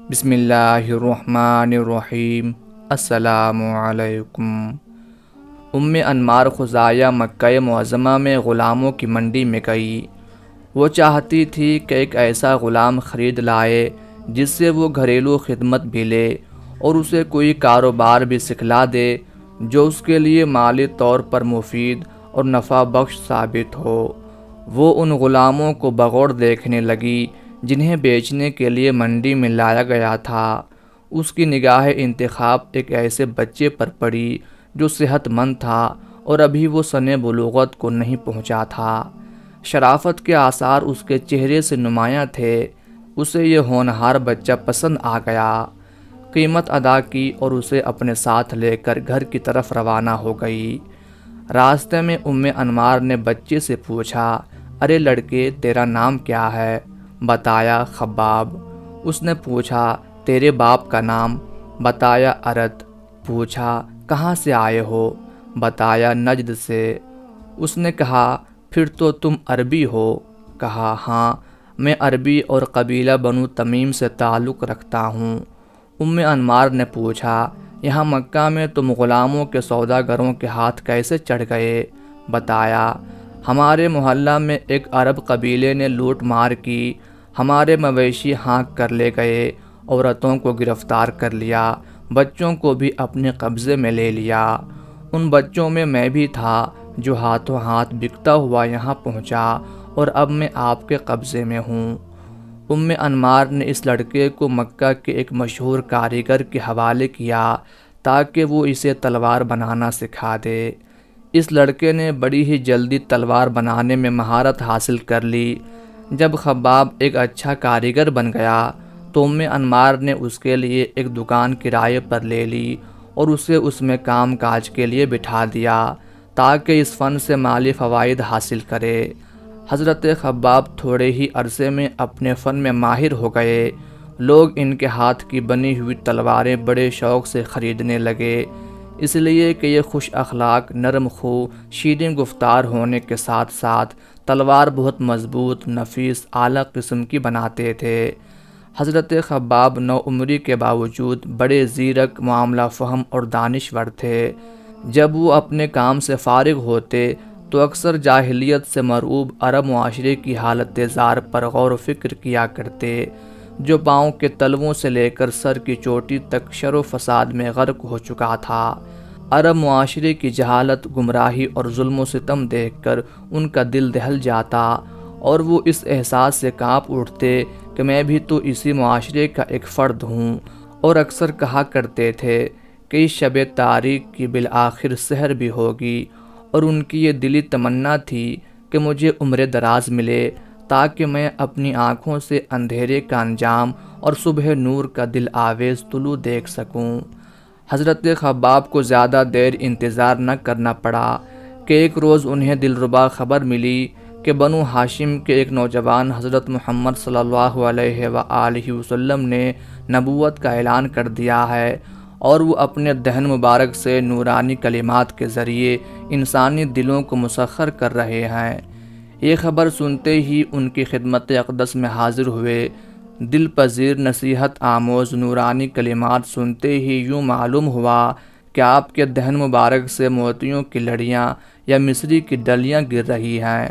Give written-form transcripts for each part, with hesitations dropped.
بسم اللہ الرحمن الرحیم۔ السلام علیکم۔ انمار خزایہ مکہ معظمہ میں غلاموں کی منڈی میں گئی۔ وہ چاہتی تھی کہ ایک ایسا غلام خرید لائے جس سے وہ گھریلو خدمت بھی لے اور اسے کوئی کاروبار بھی سکھلا دے جو اس کے لیے مالی طور پر مفید اور نفع بخش ثابت ہو۔ وہ ان غلاموں کو بغور دیکھنے لگی جنہیں بیچنے کے لیے منڈی میں لایا گیا تھا۔ اس کی نگاہ انتخاب ایک ایسے بچے پر پڑی جو صحت مند تھا اور ابھی وہ سن بلوغت کو نہیں پہنچا تھا۔ شرافت کے آثار اس کے چہرے سے نمایاں تھے۔ اسے یہ ہونہار بچہ پسند آ گیا، قیمت ادا کی اور اسے اپنے ساتھ لے کر گھر کی طرف روانہ ہو گئی۔ راستے میں انمار نے بچے سے پوچھا، ارے لڑکے، تیرا نام کیا ہے؟ بتایا، خباب۔ اس نے پوچھا، تیرے باپ کا نام؟ بتایا، ارت۔ پوچھا، کہاں سے آئے ہو؟ بتایا، نجد سے۔ اس نے کہا، پھر تو تم عربی ہو؟ کہا، ہاں، میں عربی اور قبیلہ بنو تمیم سے تعلق رکھتا ہوں۔ انمار نے پوچھا، یہاں مکہ میں تم غلاموں کے سوداگروں کے ہاتھ کیسے چڑھ گئے؟ بتایا، ہمارے محلہ میں ایک عرب قبیلے نے لوٹ مار کی، ہمارے مویشی ہانک کر لے گئے، عورتوں کو گرفتار کر لیا، بچوں کو بھی اپنے قبضے میں لے لیا۔ ان بچوں میں میں بھی تھا جو ہاتھوں ہاتھ بکتا ہوا یہاں پہنچا اور اب میں آپ کے قبضے میں ہوں۔ انمار نے اس لڑکے کو مکہ کے ایک مشہور کاریگر کے حوالے کیا تاکہ وہ اسے تلوار بنانا سکھا دے۔ اس لڑکے نے بڑی ہی جلدی تلوار بنانے میں مہارت حاصل کر لی۔ جب خباب ایک اچھا کاریگر بن گیا تو انمار نے اس کے لیے ایک دکان کرائے پر لے لی اور اسے اس میں کام کاج کے لیے بٹھا دیا تاکہ اس فن سے مالی فوائد حاصل کرے۔ حضرت خباب تھوڑے ہی عرصے میں اپنے فن میں ماہر ہو گئے۔ لوگ ان کے ہاتھ کی بنی ہوئی تلواریں بڑے شوق سے خریدنے لگے، اس لیے کہ یہ خوش اخلاق، نرم خو، شیریں گفتار ہونے کے ساتھ ساتھ تلوار بہت مضبوط، نفیس، اعلیٰ قسم کی بناتے تھے۔ حضرت خباب نوعمری کے باوجود بڑے زیرک، معاملہ فہم اور دانشور تھے۔ جب وہ اپنے کام سے فارغ ہوتے تو اکثر جاہلیت سے مرعوب عرب معاشرے کی حالت زار پر غور و فکر کیا کرتے، جو پاؤں کے تلووں سے لے کر سر کی چوٹی تک شر و فساد میں غرق ہو چکا تھا۔ عرب معاشرے کی جہالت، گمراہی اور ظلم و ستم دیکھ کر ان کا دل دہل جاتا اور وہ اس احساس سے کانپ اٹھتے کہ میں بھی تو اسی معاشرے کا ایک فرد ہوں، اور اکثر کہا کرتے تھے کہ اس شب تاریک کی بالآخر سحر بھی ہوگی، اور ان کی یہ دلی تمنا تھی کہ مجھے عمر دراز ملے تاکہ میں اپنی آنکھوں سے اندھیرے کا انجام اور صبح نور کا دل آویز طلوع دیکھ سکوں۔ حضرت خباب کو زیادہ دیر انتظار نہ کرنا پڑا کہ ایک روز انہیں دلربا خبر ملی کہ بنو ہاشم کے ایک نوجوان حضرت محمد صلی اللہ علیہ وآلہ وسلم نے نبوت کا اعلان کر دیا ہے اور وہ اپنے دہن مبارک سے نورانی کلمات کے ذریعے انسانی دلوں کو مسخر کر رہے ہیں۔ یہ خبر سنتے ہی ان کی خدمت اقدس میں حاضر ہوئے۔ دل پذیر، نصیحت آموز نورانی کلمات سنتے ہی یوں معلوم ہوا کہ آپ کے دہن مبارک سے موتیوں کی لڑیاں یا مصری کی ڈلیاں گر رہی ہیں۔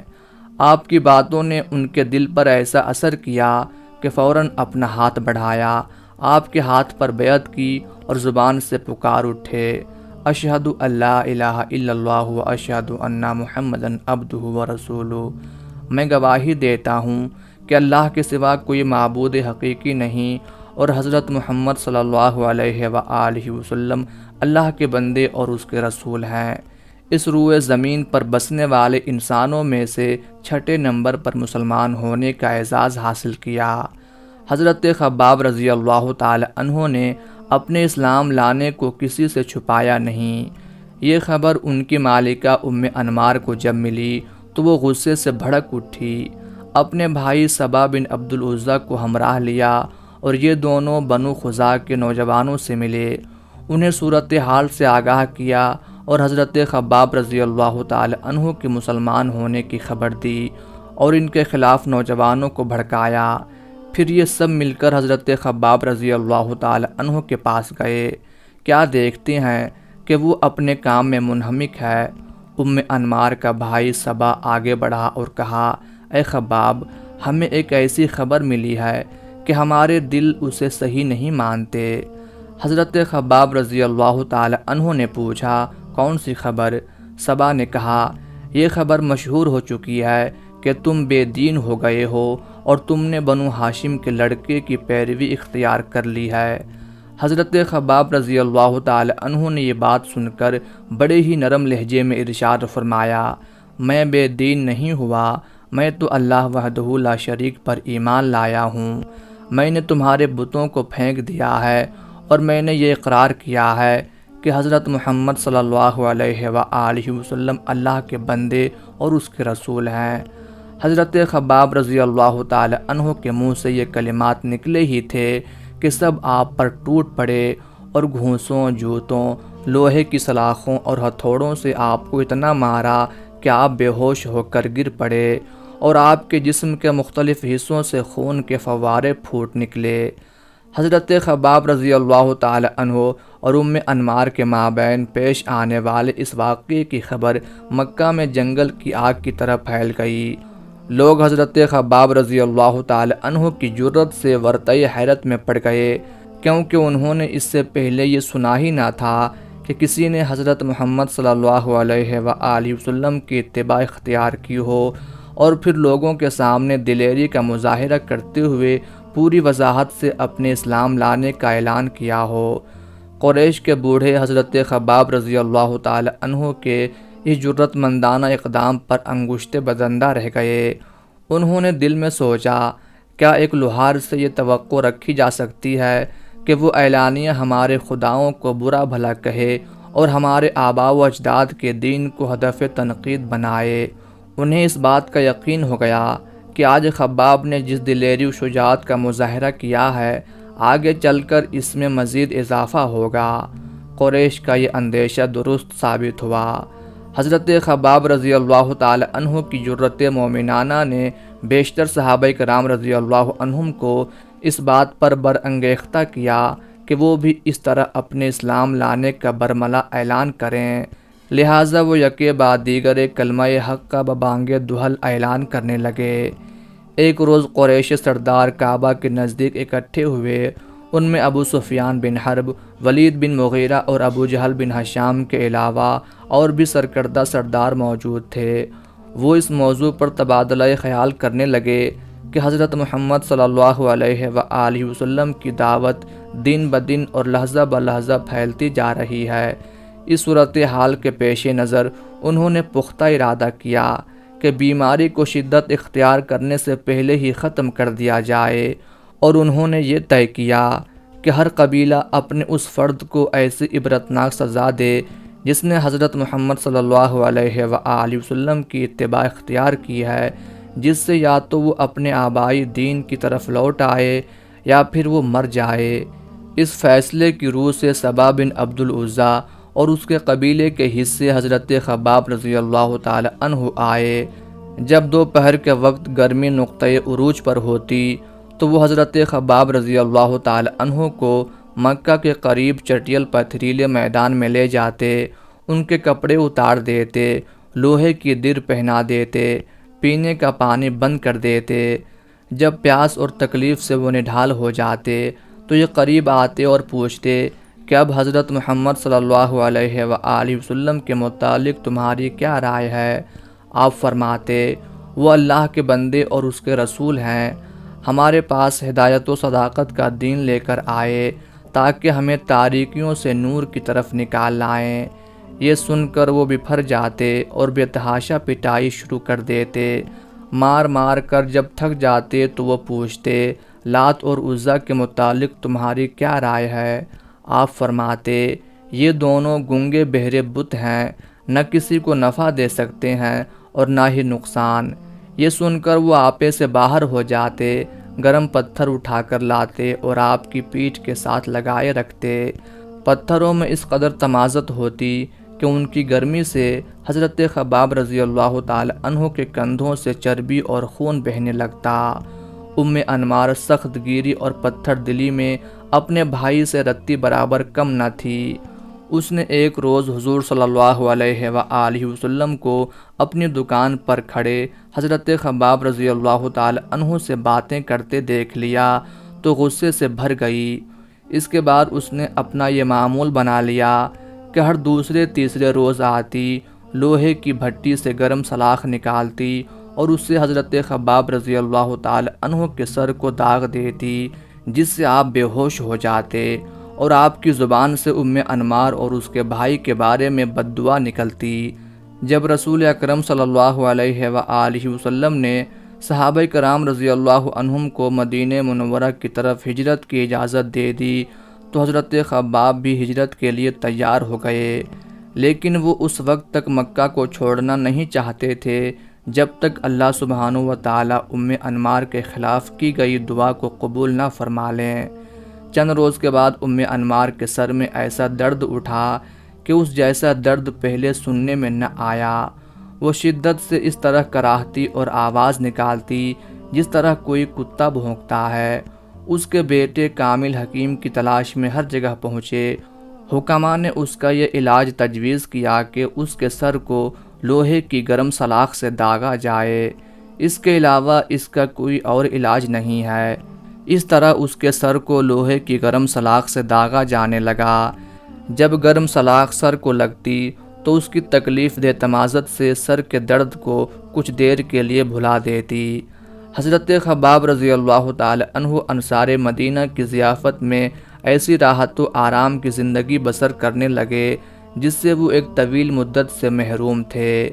آپ کی باتوں نے ان کے دل پر ایسا اثر کیا کہ فوراً اپنا ہاتھ بڑھایا، آپ کے ہاتھ پر بیعت کی اور زبان سے پکار اٹھے، اشہد ان لا الہ الا اللہ و اشہد ان محمدًا عبدہ و رسولہ۔ میں گواہی دیتا ہوں کہ اللہ کے سوا کوئی معبود حقیقی نہیں اور حضرت محمد صلی اللہ علیہ وآلہ وسلم اللہ کے بندے اور اس کے رسول ہیں۔ اس روئے زمین پر بسنے والے انسانوں میں سے چھٹے نمبر پر مسلمان ہونے کا اعزاز حاصل کیا۔ حضرت خباب رضی اللہ تعالی عنہ نے اپنے اسلام لانے کو کسی سے چھپایا نہیں۔ یہ خبر ان کی مالکہ انمار کو جب ملی تو وہ غصے سے بھڑک اٹھی، اپنے بھائی سبا بن عبد العزیٰ کو ہمراہ لیا اور یہ دونوں بنو خزاع کے نوجوانوں سے ملے، انہیں صورتحال سے آگاہ کیا اور حضرت خباب رضی اللہ تعالی عنہ کے مسلمان ہونے کی خبر دی اور ان کے خلاف نوجوانوں کو بھڑکایا پھر یہ سب مل کر حضرت خباب رضی اللہ تعالی عنہ کے پاس گئے۔ کیا دیکھتے ہیں کہ وہ اپنے کام میں منہمک ہے۔ انمار کا بھائی صبا آگے بڑھا اور کہا، اے خباب، ہمیں ایک ایسی خبر ملی ہے کہ ہمارے دل اسے صحیح نہیں مانتے۔ حضرت خباب رضی اللہ تعالی عنہ نے پوچھا، کون سی خبر؟ صبا نے کہا، یہ خبر مشہور ہو چکی ہے کہ تم بے دین ہو گئے ہو اور تم نے بنو ہاشم کے لڑکے کی پیروی اختیار کر لی ہے۔ حضرت خباب رضی اللہ تعالی عنہ نے یہ بات سن کر بڑے ہی نرم لہجے میں ارشاد فرمایا، میں بے دین نہیں ہوا، میں تو اللہ وحدہ لا شریک پر ایمان لایا ہوں۔ میں نے تمہارے بتوں کو پھینک دیا ہے اور میں نے یہ اقرار کیا ہے کہ حضرت محمد صلی اللہ علیہ وآلہ وسلم اللہ کے بندے اور اس کے رسول ہیں۔ حضرت خباب رضی اللہ تعالی عنہ کے منہ سے یہ کلمات نکلے ہی تھے کہ سب آپ پر ٹوٹ پڑے اور گھونسوں، جوتوں، لوہے کی سلاخوں اور ہتھوڑوں سے آپ کو اتنا مارا کہ آپ بے ہوش ہو کر گر پڑے اور آپ کے جسم کے مختلف حصوں سے خون کے فوارے پھوٹ نکلے۔ حضرت خباب رضی اللہ تعالی عنہ اور انمار کے مابین پیش آنے والے اس واقعے کی خبر مکہ میں جنگل کی آگ کی طرح پھیل گئی۔ لوگ حضرت خباب رضی اللہ تعالی عنہ کی جرأت سے ورطۂ حیرت میں پڑ گئے، کیونکہ انہوں نے اس سے پہلے یہ سنا ہی نہ تھا کہ کسی نے حضرت محمد صلی اللہ علیہ وآلہ وسلم کی اتباع اختیار کی ہو اور پھر لوگوں کے سامنے دلیری کا مظاہرہ کرتے ہوئے پوری وضاحت سے اپنے اسلام لانے کا اعلان کیا ہو۔ قریش کے بوڑھے حضرت خباب رضی اللہ تعالی عنہ کے اس جرأت مندانہ اقدام پر انگشتے بدندہ رہ گئے۔ انہوں نے دل میں سوچا، کیا ایک لوہار سے یہ توقع رکھی جا سکتی ہے کہ وہ اعلانیہ ہمارے خداؤں کو برا بھلا کہے اور ہمارے آباء و اجداد کے دین کو ہدف تنقید بنائے؟ انہیں اس بات کا یقین ہو گیا کہ آج خباب نے جس دلیری و شجاعت کا مظاہرہ کیا ہے، آگے چل کر اس میں مزید اضافہ ہوگا۔ قریش کا یہ اندیشہ درست ثابت ہوا۔ حضرت خباب رضی اللہ تعالی عنہ کی جرأت مومنانہ نے بیشتر صحابہ کرام رضی اللہ عنہم کو اس بات پر برانگیختہ کیا کہ وہ بھی اس طرح اپنے اسلام لانے کا برملا اعلان کریں، لہٰذا وہ یکے بعد دیگر کلمہ حق کا ببانگ دہل اعلان کرنے لگے۔ ایک روز قریش سردار کعبہ کے نزدیک اکٹھے ہوئے۔ ان میں ابو سفیان بن حرب، ولید بن مغیرہ اور ابو جہل بن ہشام کے علاوہ اور بھی سرکردہ سردار موجود تھے۔ وہ اس موضوع پر تبادلہ خیال کرنے لگے کہ حضرت محمد صلی اللہ علیہ وآلہ وسلم کی دعوت دن بدن اور لحظہ بلحظہ پھیلتی جا رہی ہے۔ اس صورتحال کے پیش نظر انہوں نے پختہ ارادہ کیا کہ بیماری کو شدت اختیار کرنے سے پہلے ہی ختم کر دیا جائے، اور انہوں نے یہ طے کیا کہ ہر قبیلہ اپنے اس فرد کو ایسی عبرتناک سزا دے جس نے حضرت محمد صلی اللہ علیہ وآلہ وسلم کی اتباع اختیار کی ہے، جس سے یا تو وہ اپنے آبائی دین کی طرف لوٹ آئے یا پھر وہ مر جائے۔ اس فیصلے کی روح سے صبا بن عبد العزیٰ اور اس کے قبیلے کے حصے حضرت خباب رضی اللہ تعالی عنہ آئے۔ جب دوپہر کے وقت گرمی نقطۂ عروج پر ہوتی تو وہ حضرت خباب رضی اللہ تعالی عنہ کو مکہ کے قریب چٹیل پتھریلے میدان میں لے جاتے، ان کے کپڑے اتار دیتے، لوہے کی در پہنا دیتے، پینے کا پانی بند کر دیتے۔ جب پیاس اور تکلیف سے وہ نڈھال ہو جاتے تو یہ قریب آتے اور پوچھتے کہ اب حضرت محمد صلی اللہ علیہ وآلہ وسلم کے متعلق تمہاری کیا رائے ہے؟ آپ فرماتے، وہ اللہ کے بندے اور اس کے رسول ہیں، ہمارے پاس ہدایت و صداقت کا دین لے کر آئے تاکہ ہمیں تاریکیوں سے نور کی طرف نکال لائیں۔ یہ سن کر وہ بپھر جاتے اور بے تحاشا پٹائی شروع کر دیتے۔ مار مار کر جب تھک جاتے تو وہ پوچھتے، لات اور عزیٰ کے متعلق تمہاری کیا رائے ہے؟ آپ فرماتے، یہ دونوں گنگے بہرے بت ہیں، نہ کسی کو نفع دے سکتے ہیں اور نہ ہی نقصان۔ یہ سن کر وہ آپے سے باہر ہو جاتے، گرم پتھر اٹھا کر لاتے اور آپ کی پیٹھ کے ساتھ لگائے رکھتے۔ پتھروں میں اس قدر تمازت ہوتی کہ ان کی گرمی سے حضرت خباب رضی اللہ تعالی عنہ کے کندھوں سے چربی اور خون بہنے لگتا۔ انمار سخت گیری اور پتھر دلی میں اپنے بھائی سے رتی برابر کم نہ تھی۔ اس نے ایک روز حضور صلی اللہ علیہ وآلہ وسلم کو اپنی دکان پر کھڑے حضرت خباب رضی اللہ تعالی عنہ سے باتیں کرتے دیکھ لیا تو غصے سے بھر گئی۔ اس کے بعد اس نے اپنا یہ معمول بنا لیا کہ ہر دوسرے تیسرے روز آتی، لوہے کی بھٹی سے گرم سلاخ نکالتی اور اس سے حضرت خباب رضی اللہ تعالی عنہ کے سر کو داغ دیتی، جس سے آپ بے ہوش ہو جاتے اور آپ کی زبان سے انمار اور اس کے بھائی کے بارے میں بد دعا نکلتی۔ جب رسول اکرم صلی اللہ علیہ وآلہ وسلم نے صحابہ کرام رضی اللہ عنہم کو مدینہ منورہ کی طرف ہجرت کی اجازت دے دی تو حضرت خباب بھی ہجرت کے لیے تیار ہو گئے، لیکن وہ اس وقت تک مکہ کو چھوڑنا نہیں چاہتے تھے جب تک اللہ سبحانہ و تعالی انمار کے خلاف کی گئی دعا کو قبول نہ فرما لیں۔ چند روز کے بعد انمار کے سر میں ایسا درد اٹھا کہ اس جیسا درد پہلے سننے میں نہ آیا۔ وہ شدت سے اس طرح کراہتی اور آواز نکالتی جس طرح کوئی کتا بھونکتا ہے۔ اس کے بیٹے کامل حکیم کی تلاش میں ہر جگہ پہنچے۔ حکماء نے اس کا یہ علاج تجویز کیا کہ اس کے سر کو لوہے کی گرم سلاخ سے داغا جائے، اس کے علاوہ اس کا کوئی اور علاج نہیں ہے۔ اس طرح اس کے سر کو لوہے کی گرم سلاخ سے داغا جانے لگا۔ جب گرم سلاخ سر کو لگتی تو اس کی تکلیف دہ تمازت سے سر کے درد کو کچھ دیر کے لیے بھلا دیتی۔ حضرت خباب رضی اللہ تعالی عنہ انصار مدینہ کی ضیافت میں ایسی راحت و آرام کی زندگی بسر کرنے لگے جس سے وہ ایک طویل مدت سے محروم تھے۔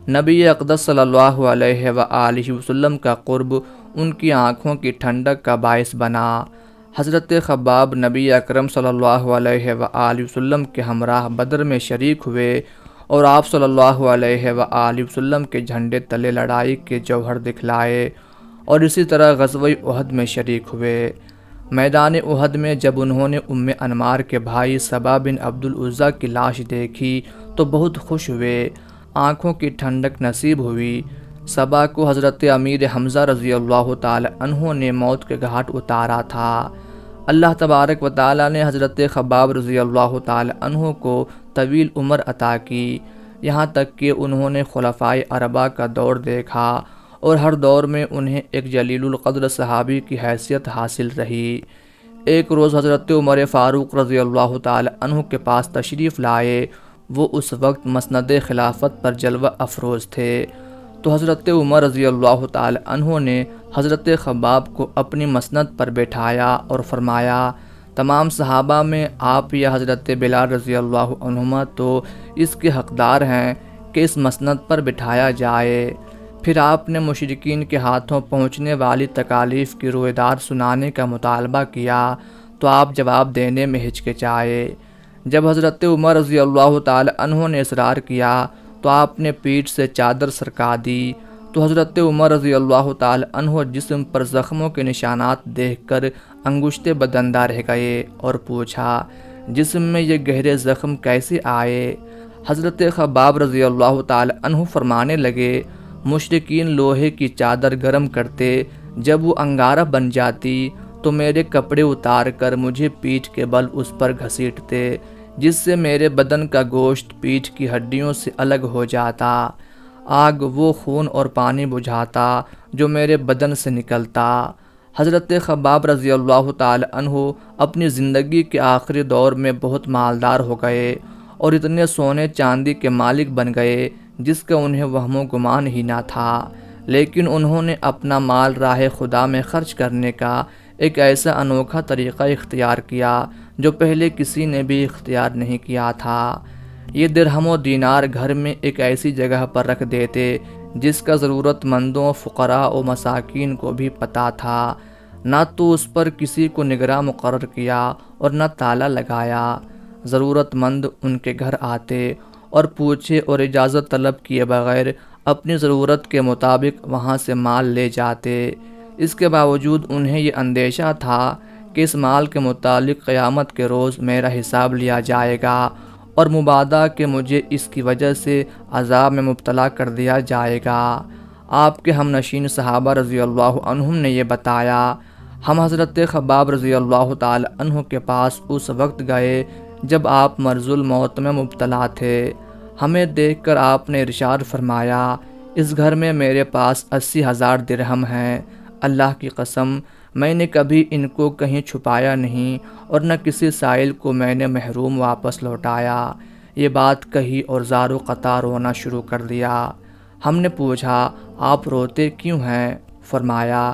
نبی اقدس صلی اللہ علیہ وآلہ وسلم کا قرب ان کی آنکھوں کی ٹھنڈک کا باعث بنا۔ حضرت خباب نبی اکرم صلی اللہ علیہ وآلہ وسلم کے ہمراہ بدر میں شریک ہوئے اور آپ صلی اللہ علیہ وآلہ وسلم کے جھنڈے تلے لڑائی کے جوہر دکھلائے، اور اسی طرح غزوہ احد میں شریک ہوئے۔ میدان احد میں جب انہوں نے انمار کے بھائی صبا بن عبد العزیٰ کی لاش دیکھی تو بہت خوش ہوئے، آنکھوں کی ٹھنڈک نصیب ہوئی۔ صبا کو حضرت امیر حمزہ رضی اللہ تعالی عنہ نے موت کے گھاٹ اتارا تھا۔ اللہ تبارک و تعالی نے حضرت خباب رضی اللہ تعالی عنہ کو طویل عمر عطا کی، یہاں تک کہ انہوں نے خلفائے اربعہ کا دور دیکھا اور ہر دور میں انہیں ایک جلیل القدر صحابی کی حیثیت حاصل رہی۔ ایک روز حضرت عمر فاروق رضی اللہ تعالی عنہ کے پاس تشریف لائے۔ وہ اس وقت مسند خلافت پر جلوہ افروز تھے، تو حضرت عمر رضی اللہ تعالی عنہ نے حضرت خباب کو اپنی مسند پر بٹھایا اور فرمایا، تمام صحابہ میں آپ یا حضرت بلال رضی اللہ عنہما تو اس کے حقدار ہیں کہ اس مسند پر بٹھایا جائے۔ پھر آپ نے مشرکین کے ہاتھوں پہنچنے والی تکالیف کی روئے سنانے کا مطالبہ کیا تو آپ جواب دینے میں ہچکچائے۔ جب حضرت عمر رضی اللہ تعالی عنہ نے اصرار کیا تو آپ نے پیٹھ سے چادر سرکا دی، تو حضرت عمر رضی اللہ تعالی عنہ جسم پر زخموں کے نشانات دیکھ کر انگشتے بدندہ رہ گئے اور پوچھا، جسم میں یہ گہرے زخم کیسے آئے؟ حضرت خباب رضی اللہ تعالی عنہ فرمانے لگے، مشرکین لوہے کی چادر گرم کرتے، جب وہ انگارہ بن جاتی تو میرے کپڑے اتار کر مجھے پیٹھ کے بل اس پر گھسیٹتے، جس سے میرے بدن کا گوشت پیٹھ کی ہڈیوں سے الگ ہو جاتا۔ آگ وہ خون اور پانی بجھاتا جو میرے بدن سے نکلتا۔ حضرت خباب رضی اللہ تعالی عنہ اپنی زندگی کے آخری دور میں بہت مالدار ہو گئے اور اتنے سونے چاندی کے مالک بن گئے جس کا انہیں وہم و گمان ہی نہ تھا، لیکن انہوں نے اپنا مال راہ خدا میں خرچ کرنے کا ایک ایسا انوکھا طریقہ اختیار کیا جو پہلے کسی نے بھی اختیار نہیں کیا تھا۔ یہ درہم و دینار گھر میں ایک ایسی جگہ پر رکھ دیتے جس کا ضرورت مندوں، فقراء و مساکین کو بھی پتہ تھا، نہ تو اس پر کسی کو نگراں مقرر کیا اور نہ تالا لگایا۔ ضرورت مند ان کے گھر آتے اور پوچھے اور اجازت طلب کیے بغیر اپنی ضرورت کے مطابق وہاں سے مال لے جاتے۔ اس کے باوجود انہیں یہ اندیشہ تھا کہ اس مال کے متعلق قیامت کے روز میرا حساب لیا جائے گا اور مبادا کہ مجھے اس کی وجہ سے عذاب میں مبتلا کر دیا جائے گا۔ آپ کے ہم نشین صحابہ رضی اللہ عنہم نے یہ بتایا۔ ہم حضرت خباب رضی اللہ تعالی عنہ کے پاس اس وقت گئے جب آپ مرض الموت میں مبتلا تھے۔ ہمیں دیکھ کر آپ نے ارشاد فرمایا، اس گھر میں میرے پاس 80,000 درہم ہیں، اللہ کی قسم میں نے کبھی ان کو کہیں چھپایا نہیں اور نہ کسی سائل کو میں نے محروم واپس لوٹایا۔ یہ بات کہی اور زار و قطع رونا شروع کر دیا۔ ہم نے پوچھا، آپ روتے کیوں ہیں؟ فرمایا،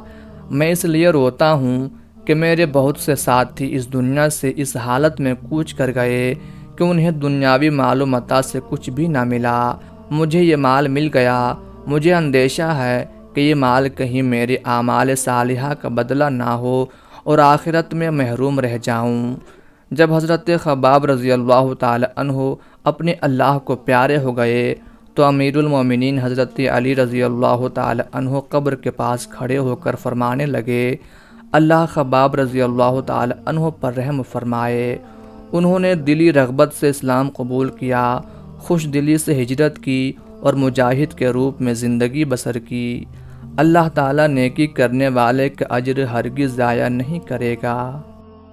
میں اس لیے روتا ہوں کہ میرے بہت سے ساتھی اس دنیا سے اس حالت میں کوچ کر گئے کہ انہیں دنیاوی مال و متاع سے کچھ بھی نہ ملا۔ مجھے یہ مال مل گیا، مجھے اندیشہ ہے کہ یہ مال کہیں میرے اعمال صالحہ کا بدلہ نہ ہو اور آخرت میں محروم رہ جاؤں۔ جب حضرت خباب رضی اللہ تعالی عنہ اپنے اللہ کو پیارے ہو گئے تو امیر المومنین حضرت علی رضی اللہ تعالی عنہ قبر کے پاس کھڑے ہو کر فرمانے لگے، اللہ خباب رضی اللہ تعالی عنہ پر رحم فرمائے۔ انہوں نے دلی رغبت سے اسلام قبول کیا، خوش دلی سے ہجرت کی اور مجاہد کے روپ میں زندگی بسر کی۔ اللہ تعالیٰ نیکی کرنے والے کا اجر ہرگز ضائع نہیں کرے گا۔